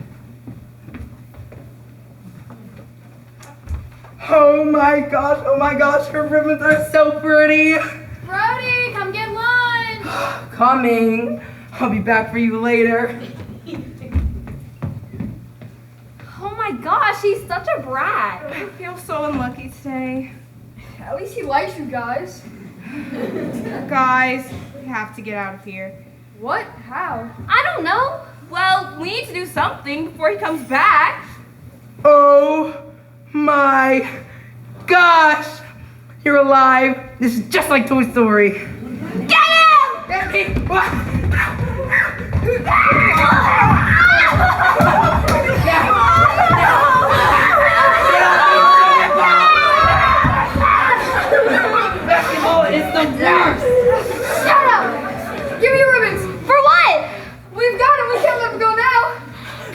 S11: Oh my gosh, her ribbons are so pretty.
S3: Brody, come get lunch.
S11: Coming. I'll be back for you later.
S3: Oh my gosh, he's such a brat.
S10: I feel so unlucky today.
S7: At least he likes you guys.
S10: Guys, we have to get out of here.
S7: What? How?
S3: I don't know.
S10: Well, we need to do something before he comes back.
S11: Oh my gosh! You're alive. This is just like Toy Story.
S3: Get him!
S11: Get me! What? Basketball is the worst!
S7: Shut up! Give me your ribbons.
S3: For what?
S7: We've got him. We can't let him go now.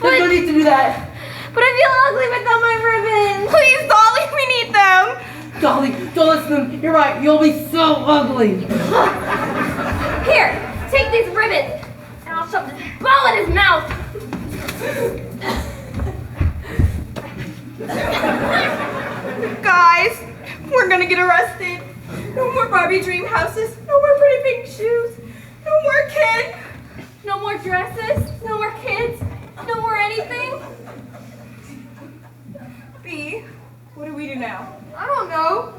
S11: There's no need to do that.
S3: But I feel ugly without my ribbons.
S10: Please, Dolly, we need them.
S11: Dolly, don't listen to him. You're right. You'll be so ugly.
S3: Here, take these ribbons, and I'll shove this ball in his mouth.
S10: Guys, we're gonna get arrested. No more Barbie dream houses. No more pretty pink shoes. No more kids.
S3: No more dresses, no more kids, no more anything.
S10: B, what do we do now?
S7: I don't know.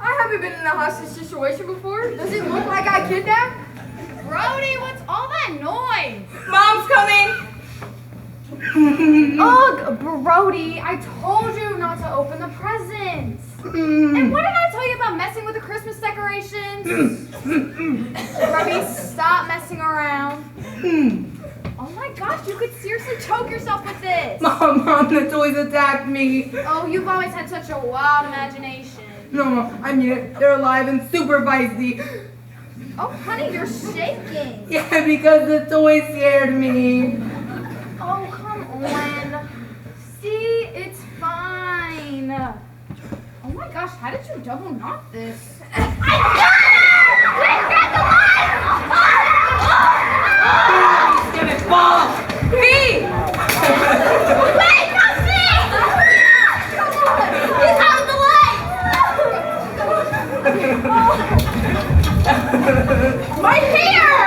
S7: I haven't been in a hostage situation before. Does it look like I kidnapped?
S3: Brody, what's all that noise?
S10: Mom's coming.
S3: Ugh, Brody, I told you not to open the presents. And what did I tell you about messing with the Christmas decorations? Brody, stop messing around. Oh my gosh, you could seriously choke yourself with this.
S11: Mom, the toys attacked me.
S3: Oh, you've always had such a wild imagination.
S11: No, I mean it. They're alive and super feisty.
S3: Oh, honey, you're shaking.
S11: Yeah, because the toys scared me.
S3: Oh, come on. See, it's fine. Oh my gosh, how did you double knot this?
S11: Damn it, fall!
S10: B!
S3: Wait, not me! He's out of the light! My hair!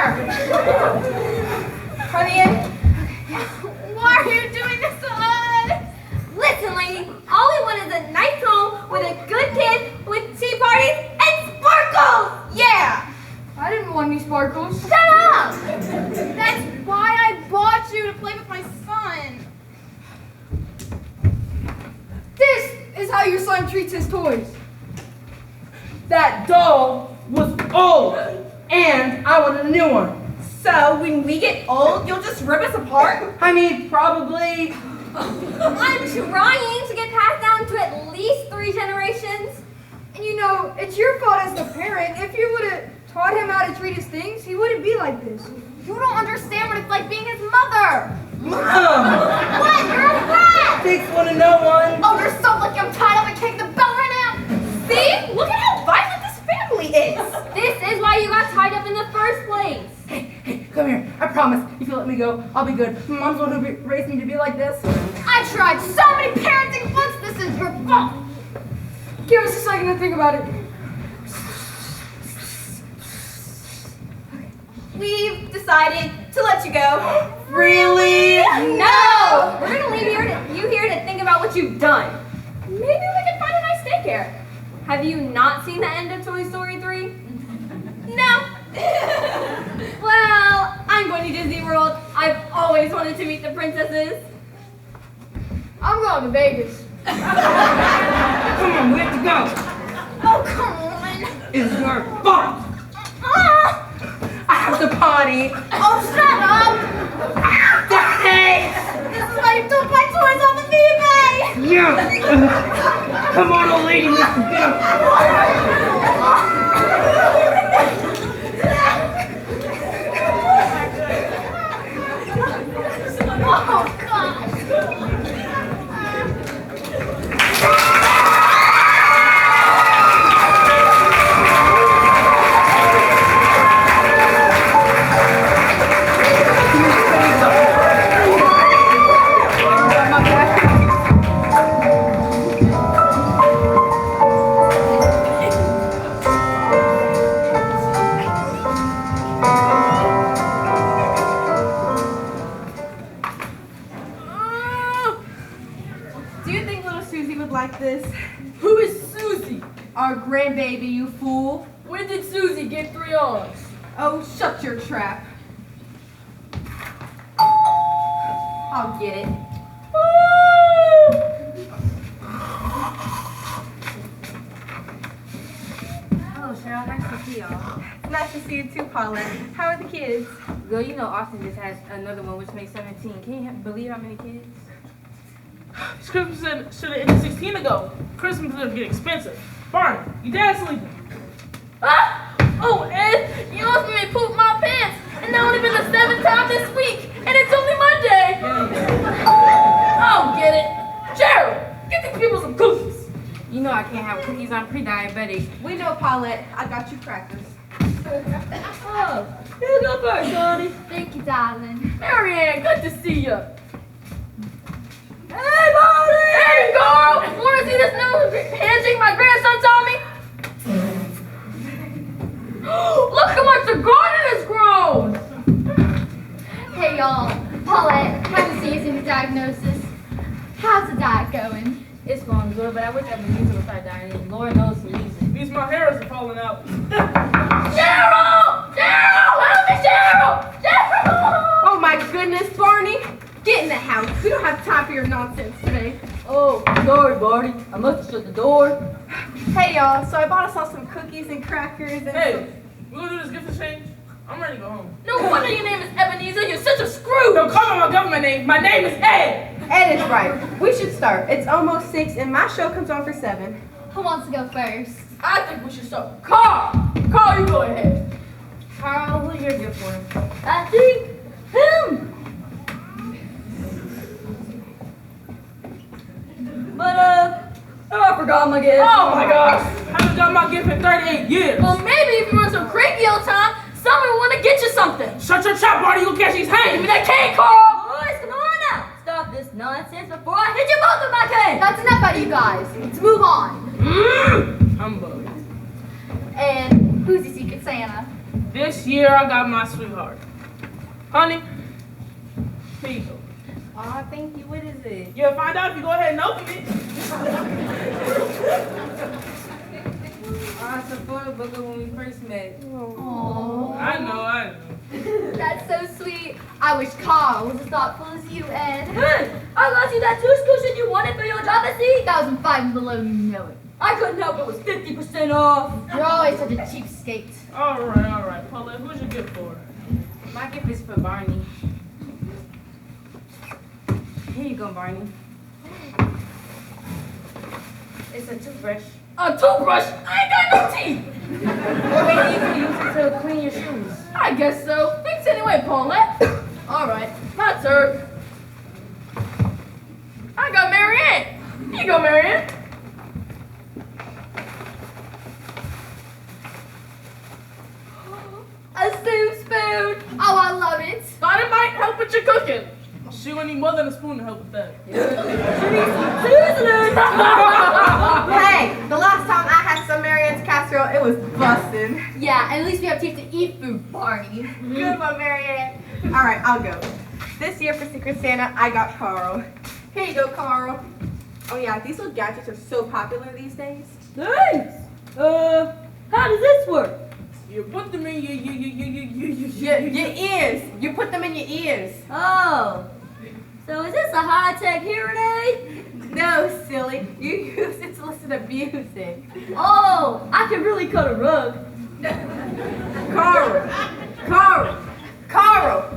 S10: Are they in?
S3: Why are you doing this to us? Listen, lady, all we want is a nice home with a good kid, with tea parties and sparkles!
S10: Yeah!
S7: I didn't want any sparkles.
S3: Shut up! That's why I bought you to play with my son.
S7: This is how your son treats his toys.
S11: That doll was old, and I wanted a new one.
S10: So when we get old, you'll just rip us apart?
S11: I mean, probably.
S1: I'm trying to get passed down to at least 3 generations.
S10: And you know, it's your fault as the parent. If you would have taught him how to treat his things, he wouldn't be like this.
S2: You don't understand what it's like being his mother.
S11: Mom!
S2: What? You're a rat!
S11: Takes one to know one.
S2: Oh, you're so lucky I'm tied up and kicked the bell right now. See? Look at how violent this family is.
S1: This is why you got tied up in the first place.
S11: Hey, come here. I promise. If you let me go, I'll be good. Mom's the one who raised me to be like this.
S2: I tried so many parenting books. This is your fault.
S10: Give us a second to think about it.
S4: We've decided to let you go.
S11: Really?
S1: No! We're gonna leave you here to think about what you've done. Maybe we can find a nice daycare. Have you not seen the end of Toy Story 3? No. Well, I'm going to Disney World. I've always wanted to meet the princesses.
S7: I'm going to Vegas.
S11: Come on, we have to go.
S2: Oh, come on.
S11: It's your fault. I have to potty.
S2: Oh, shut up.
S11: Daddy!
S2: This is why you took my toys off of eBay.
S11: Yeah. Come on, old lady, let's go.
S2: Oh, God.
S10: Do you think little Susie would like this?
S5: Who is Susie?
S10: Our grandbaby, you fool.
S5: When did Susie get 3 arms?
S10: Oh, shut your trap. I'll get it.
S12: Oh, Cheryl, nice to see y'all.
S10: Nice to see you too, Paulette. How are the kids?
S12: Girl, you know Austin just has another one, which makes 17. Can you believe how many kids?
S13: This Christmas should have ended 16 ago. Christmas is gonna get expensive. Barney, your dad's sleeping.
S8: Ah! Oh, Ed, you almost made me poop my pants. And that only been the 7th time this week. And it's only Monday. I'll get it. Gerald, get these people some cookies.
S12: You know I can't have cookies. I'm pre-diabetic.
S10: We know, Paulette. I got you crackers.
S8: Oh, you go first, honey.
S2: Thank you, darling.
S8: Marianne, good to see you. Hey, Marty! Hey, girl! Want to see this new handshake my grandson taught me? Look how much the garden has grown!
S2: Hey, y'all. Paulette, haven't seen you since the diagnosis. How's the diet going?
S12: It's going good, but I wish Ebenezer would start dieting. Lord knows he needs it.
S13: These my hairs are falling out.
S8: Cheryl! Cheryl! Help me, Cheryl! Cheryl!
S10: Oh my goodness, Barney. Get in the house. We don't have time for your nonsense today.
S8: Oh, sorry, Barty. I must have shut the door.
S10: Hey, y'all. So I bought us all some cookies and crackers and
S13: Hey, we gonna do this gift exchange? I'm ready to go home.
S8: No wonder your name is Ebenezer. You're such a screw.
S13: Don't call me my government name. My name is Ed.
S10: Ed is right. We should start. It's almost 6 and my show comes on for 7.
S2: Who wants to go first?
S8: I think we should start with Carl. Carl, you go ahead.
S12: Carl, who's your gift for him?
S8: I think him. But, I forgot my gift.
S13: Oh my gosh. I haven't got my gift in 38 years.
S8: Well, maybe if you want some cranky old time, someone will want to get you something.
S13: Shut your trap, Barney. You'll catch these
S8: Give me
S13: hands.
S8: that cane, Carl. Boys, come on now. Stop this nonsense before I hit you both with my cane.
S2: That's enough out of you guys. Let's move on.
S13: Humbug.
S2: And who's the secret Santa?
S13: This year I got my sweetheart. Honey, here you go.
S12: Aw, thank you. What is it?
S13: You'll find out if you go ahead and open it.
S12: It's a photo book of when we first met.
S2: Aww.
S13: I know.
S2: That's so sweet. I wish Carl was as thoughtful as you, Ed.
S8: Hey, I got you that tush cushion you wanted for your job at sea.
S2: $1,500 below, you know it.
S8: I couldn't help it was 50% off.
S2: You're always such a cheapskate.
S13: All right. Paulette, who's your gift for?
S12: My gift is for Barney. Here you go, Barney. It's a toothbrush.
S5: A toothbrush? I ain't got no teeth.
S12: Maybe you can use it to clean your shoes.
S5: I guess so. Thanks anyway, Paulette. All right, my turn. I got Marianne. Here you go, Marianne.
S2: A soup spoon. Oh, I love it.
S13: Thought it might help with your cooking. She gonna need more than a spoon to help with that.
S11: Hey, the last time I had some Marianne's casserole, it was busting.
S2: Yeah, at least we have teeth to eat food, Barney.
S11: Good one, Marianne. All right, I'll go. This year for Secret Santa, I got Carl. Here you go, Carl. Oh yeah, these little gadgets are so popular these days.
S10: Thanks. How does this work?
S13: You put them in your
S11: Your ears. You put them in your ears.
S10: Oh. So is this a high-tech hearing aid?
S11: No, silly. You use it to listen to music.
S10: Oh, I can really cut a rug.
S11: Carl.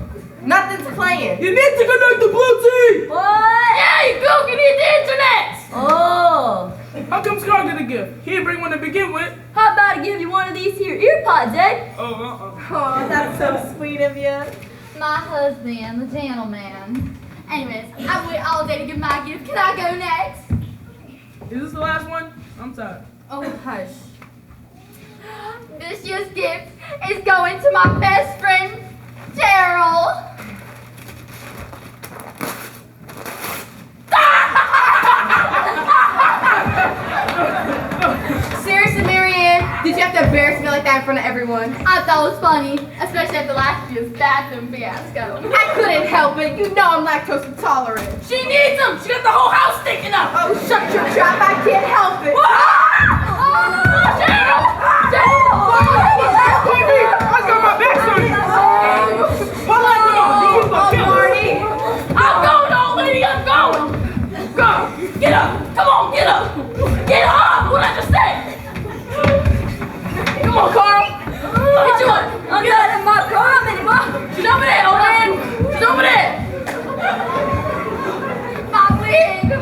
S11: Nothing's playing.
S13: You need to connect the Bluetooth!
S10: What?
S5: Yeah, you go can hit the internet.
S10: Oh.
S13: How come Scar get a gift? He didn't bring one to begin with.
S10: How about I give you one of these here earpods, eh?
S11: Oh, that's so sweet of you.
S2: My husband, the gentleman. Anyways, I wait all day to give my gift. Can I go next?
S13: Is this the last one? I'm tired.
S2: Oh, hush. This year's gift is going to my best friend, Daryl.
S11: Seriously, Marianne, did you have to embarrass me like that in front of everyone?
S2: I thought it was funny, especially after last year's bathroom fiasco.
S11: I couldn't help it. You know I'm lactose intolerant.
S5: She needs them. She got the whole house stinking up.
S11: Oh, shut your trap. I can't help it.
S13: I got my back on you!
S5: I'm going, old lady, I'm going! Go! Get up! Come on, get up! Get up! What did I just say? Come on, Carl! What you want?
S10: I'm not in my prom anymore.
S5: She's over there, old man! She's over there!
S2: My wig.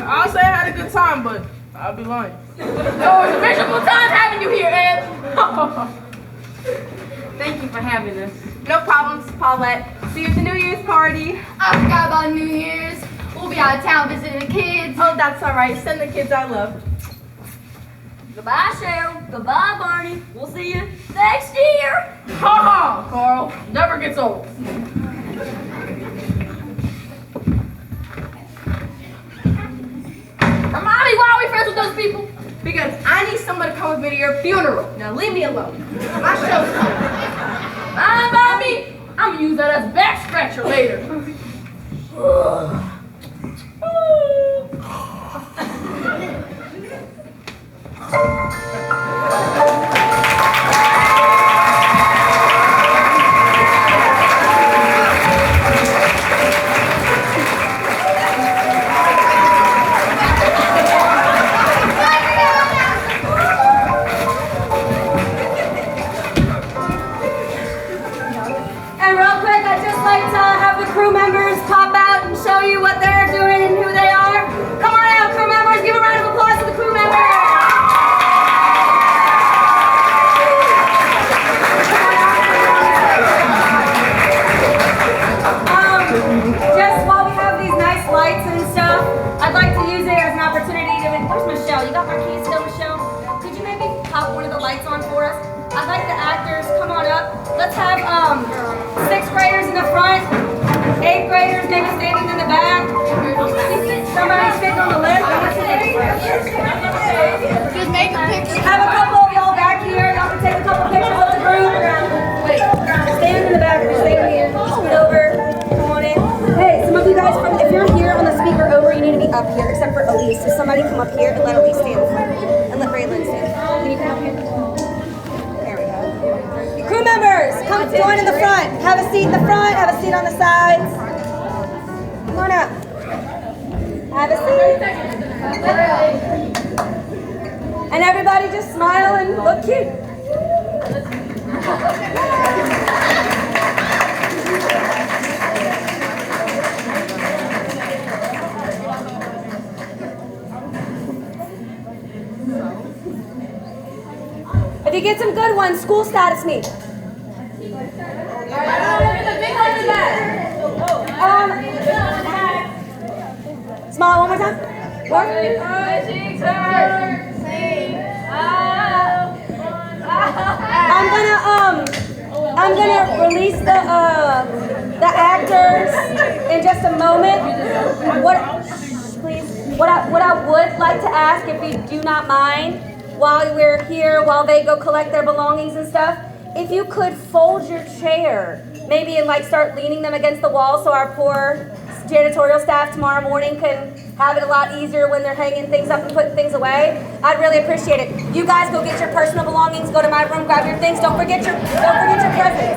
S13: I'll say I had a good time, but I'll be lying.
S5: Oh, it's a miserable time having you here, Ed!
S12: Thank you for having us.
S11: No problems, Paulette. See you at the New Year's party.
S2: I forgot about New Year's. We'll be out of town visiting the kids.
S11: Oh, that's all right. Send the kids our love.
S10: Goodbye, Cheryl. Goodbye, Barney. We'll see you next year.
S5: Ha ha, Carl. Never gets old. Remind me, why are we friends with those people?
S11: Because I need someone to come with me to your funeral. Now leave me alone. My show's coming.
S5: Fine by me. I'm gonna use that as a back scratcher later.
S1: And real quick, I'd just like to have the crew members pop out and show you what they're doing and who they are. Come on out, crew members. Give a round of applause to the crew members. Just while we have these nice lights and stuff, I'd like to use it as an opportunity to... Where's Michelle? You got my keys still, Michelle? Could you maybe pop one of the lights on for us? I'd like the actors, come on up. Let's have 6th graders in the front, 8th graders maybe standing in the back. Somebody sitting on the left.
S2: Just make a picture.
S1: Have a couple of y'all back here. Y'all can take a couple pictures of the group. Wait, stand in the back or stand here. Scoot over. Come on in. Hey, some of you guys, if you're here on the speaker over, you need to be up here, except for Elise. So somebody come up here and let Elise stand in front. And let Raylan stand. Can you come up here? Crew members, come join in the front. Have a seat in the front, have a seat on the sides. Come on up. Have a seat. And everybody just smile and look cute. school status meet? Smile one more time. What? I'm gonna release the actors in just a moment. What I would like to ask, if you do not mind, while we're here, while they go collect their belongings and stuff, if you could fold your chair, maybe, and like start leaning them against the wall so our poor janitorial staff tomorrow morning can have it a lot easier when they're hanging things up and putting things away. I'd really appreciate it. You guys go get your personal belongings, go to my room, grab your things. Don't forget your presents.